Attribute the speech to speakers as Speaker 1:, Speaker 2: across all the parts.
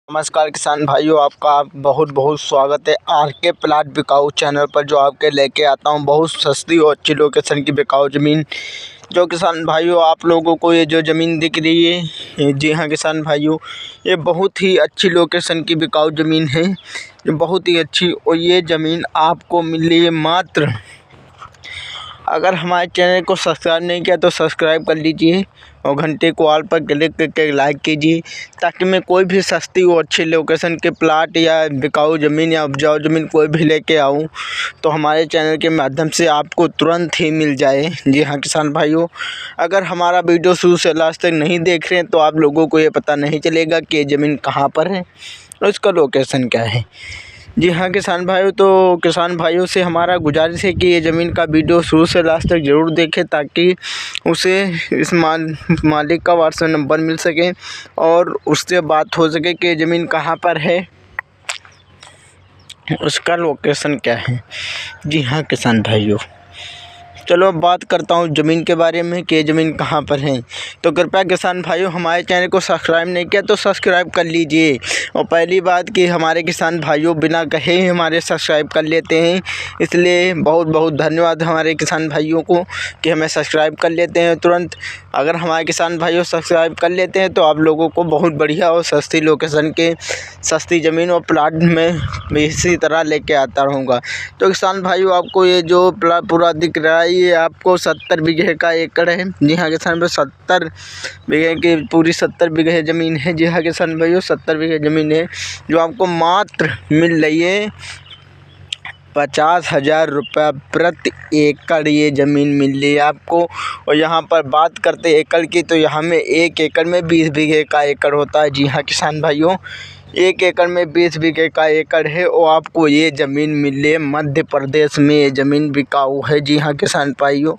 Speaker 1: नमस्कार किसान भाइयों, आपका बहुत बहुत स्वागत है आरके प्लाट बिकाऊ चैनल पर, जो आपके लेके आता हूं बहुत सस्ती और अच्छी लोकेशन की बिकाऊ ज़मीन। जो किसान भाइयों, आप लोगों को ये जो ज़मीन दिख रही है, जी हाँ किसान भाइयों, ये बहुत ही अच्छी लोकेशन की बिकाऊ ज़मीन है, जो बहुत ही अच्छी। और ये ज़मीन आपको मिल रही है मात्र, अगर हमारे चैनल को सब्सक्राइब नहीं किया तो सब्सक्राइब कर लीजिए और घंटे को ऑल पर क्लिक करके लाइक कीजिए, ताकि मैं कोई भी सस्ती और अच्छी लोकेशन के प्लाट या बिकाऊ ज़मीन या उपजाऊ ज़मीन कोई भी लेके आऊँ तो हमारे चैनल के माध्यम से आपको तुरंत ही मिल जाए। जी हाँ किसान भाइयों, अगर हमारा वीडियो शुरू से लास्ट तक नहीं देख रहे हैं तो आप लोगों को ये पता नहीं चलेगा कि ये ज़मीन कहाँ पर है और इसका लोकेशन क्या है। जी हाँ किसान भाइयों, तो किसान भाइयों से हमारा गुजारिश है कि ये ज़मीन का वीडियो शुरू से लास्ट तक ज़रूर देखें, ताकि उसे इस मालिक का व्हाट्सएप नंबर मिल सके और उससे बात हो सके कि ज़मीन कहाँ पर है, उसका लोकेशन क्या है। जी हाँ किसान भाइयों, चलो अब बात करता हूँ ज़मीन के बारे में कि ज़मीन कहाँ पर है। तो कृपया किसान भाइयों, हमारे चैनल को सब्सक्राइब नहीं किया तो सब्सक्राइब कर लीजिए। और पहली बात कि हमारे किसान भाइयों बिना कहे ही हमारे सब्सक्राइब कर लेते हैं, इसलिए बहुत बहुत धन्यवाद हमारे किसान भाइयों को कि हमें सब्सक्राइब कर लेते हैं तुरंत। अगर हमारे किसान भाइयों सब्सक्राइब कर लेते हैं तो आप लोगों को बहुत बढ़िया और सस्ती लोकेशन के सस्ती ज़मीन और प्लाट में इसी तरह लेके आता रहूँगा। तो किसान भाइयों, आपको ये जो प्लाट पूरा दिख रहा है, ये आपको 70 बीघे का एकड़ है। जी हाँ किसान भाई, 70 बीघे की पूरी 70 बीघे ज़मीन है। जी हाँ किसान भाइयों, 70 बीघे ज़मीन है जो आपको मात्र मिल रही है 50,000 रुपये प्रति एकड़। ये ज़मीन मिल रही है आपको। और यहाँ पर बात करते एकड़ की, तो यहाँ में 1 एकड़ में 20 बीघे का एकड़ होता है। जी हाँ किसान भाइयों, 1 एकड़ में 20 बीघे का एकड़ है और आपको ये ज़मीन मिले मध्य प्रदेश में। ये ज़मीन बिकाऊ है। जी हाँ किसान भाइयों,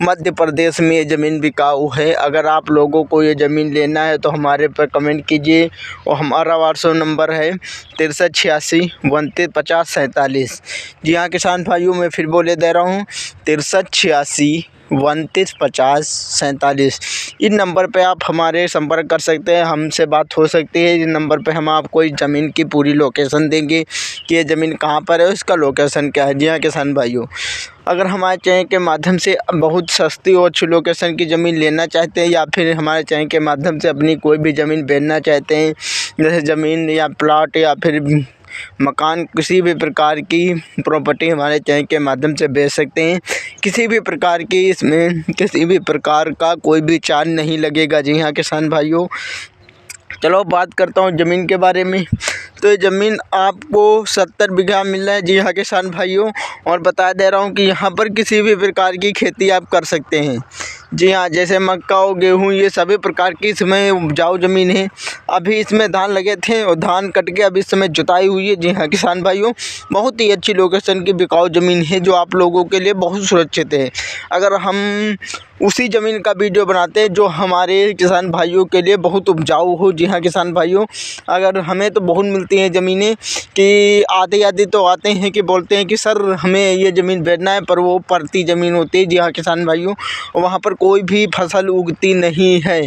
Speaker 1: मध्य प्रदेश में ये ज़मीन बिकाऊ है। अगर आप लोगों को ये ज़मीन लेना है तो हमारे पर कमेंट कीजिए और हमारा व्हाट्सएप नंबर है 6386 29 50 47। जी हाँ किसान भाइयों, मैं फिर बोले दे रहा हूँ 6386 29 50 47। इन नंबर पे आप हमारे संपर्क कर सकते हैं, हमसे बात हो सकती है। इस नंबर पे हम आपको इस ज़मीन की पूरी लोकेशन देंगे कि ये ज़मीन कहाँ पर है, इसका लोकेशन क्या है। जी हाँ किसान भाइयों, अगर हमारे चैनल के माध्यम से बहुत सस्ती और अच्छी लोकेशन की ज़मीन लेना चाहते हैं, या फिर हमारे चैनल के माध्यम से अपनी कोई भी ज़मीन बेचना चाहते हैं, जैसे ज़मीन या प्लाट या फिर मकान, किसी भी प्रकार की प्रॉपर्टी हमारे चैनल के माध्यम से बेच सकते हैं। किसी भी प्रकार की इसमें किसी भी प्रकार का कोई भी चार्ज नहीं लगेगा। जी हाँ किसान भाइयों, चलो बात करता हूँ ज़मीन के बारे में। तो ये ज़मीन आपको 70 बीघा मिल रहा है। जी हाँ किसान भाइयों, और बता दे रहा हूँ कि यहाँ पर किसी भी प्रकार की खेती आप कर सकते हैं। जी हाँ, जैसे मक्का और गेहूँ, ये सभी प्रकार की इसमें उपजाऊ ज़मीन है। अभी इसमें धान लगे थे और धान कट के अभी इस समय जुताई हुई है। जी हाँ किसान भाइयों, बहुत ही अच्छी लोकेशन की बिकाऊ ज़मीन है, जो आप लोगों के लिए बहुत सुरक्षित है। अगर हम उसी ज़मीन का वीडियो बनाते हैं जो हमारे किसान भाइयों के लिए बहुत उपजाऊ हो। जी हाँ किसान भाइयों, अगर हमें तो बहुत मिलती हैं ज़मीनें कि आधे तो आते हैं कि बोलते हैं कि सर हमें ये ज़मीन बेचना है, पर वो परती ज़मीन होती है। जी हाँ किसान भाइयों, वहाँ पर कोई भी फसल उगती नहीं है,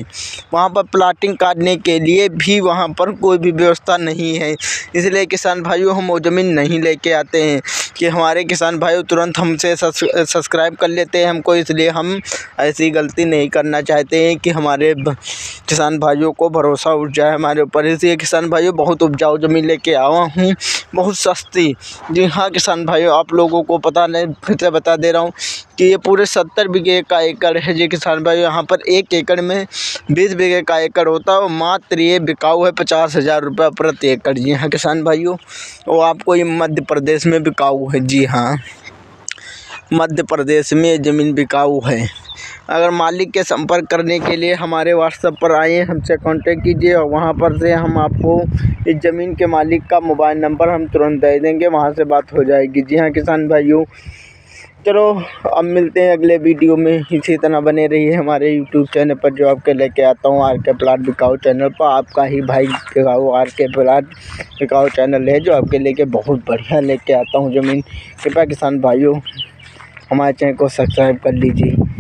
Speaker 1: वहाँ पर प्लाटिंग काटने के लिए भी वहाँ पर कोई भी व्यवस्था नहीं है। इसलिए किसान भाइयों, हम वो ज़मीन नहीं लेके आते हैं कि हमारे किसान भाइयों तुरंत हमसे सब्सक्राइब कर लेते हैं हमको, इसलिए हम ऐसी गलती नहीं करना चाहते हैं कि हमारे किसान भाइयों को भरोसा उठ जाए हमारे ऊपर। इसलिए किसान भाइयों, बहुत उपजाऊ ज़मीन लेके आया हूँ, बहुत सस्ती। जी हाँ किसान भाइयों, आप लोगों को पता नहीं, फिर से बता दे रहा हूँ कि ये पूरे 70 बीघे का एकड़ है। जी किसान भाइयों, यहाँ पर 1 एकड़ में 20 बीघे का एकड़ होता है और मात्र ये बिकाऊ है 50,000 रुपये प्रति एकड़। जी हाँ किसान भाइयों, वो आपको ये मध्य प्रदेश में बिकाऊ है। जी हाँ, मध्य प्रदेश में ये ज़मीन बिकाऊ है। अगर मालिक के संपर्क करने के लिए हमारे व्हाट्सएप पर आइए, हमसे कांटेक्ट कीजिए और वहां पर से हम आपको इस ज़मीन के मालिक का मोबाइल नंबर हम तुरंत दे देंगे, वहां से बात हो जाएगी। जी हाँ किसान भाइयों, चलो अब मिलते हैं अगले वीडियो में। इसी तरह बने रहिए हमारे यूट्यूब चैनल पर, जो आपके लेके आता हूँ आरके प्लाट बिकाऊ चैनल पर। आपका ही भाई बिकाऊ आरके प्लाट बिकाऊ चैनल है, जो आपके लेके बहुत बढ़िया लेके आता हूँ ज़मीन। कृपया किसान भाइयों, हमारे चैनल को सब्सक्राइब कर लीजिए।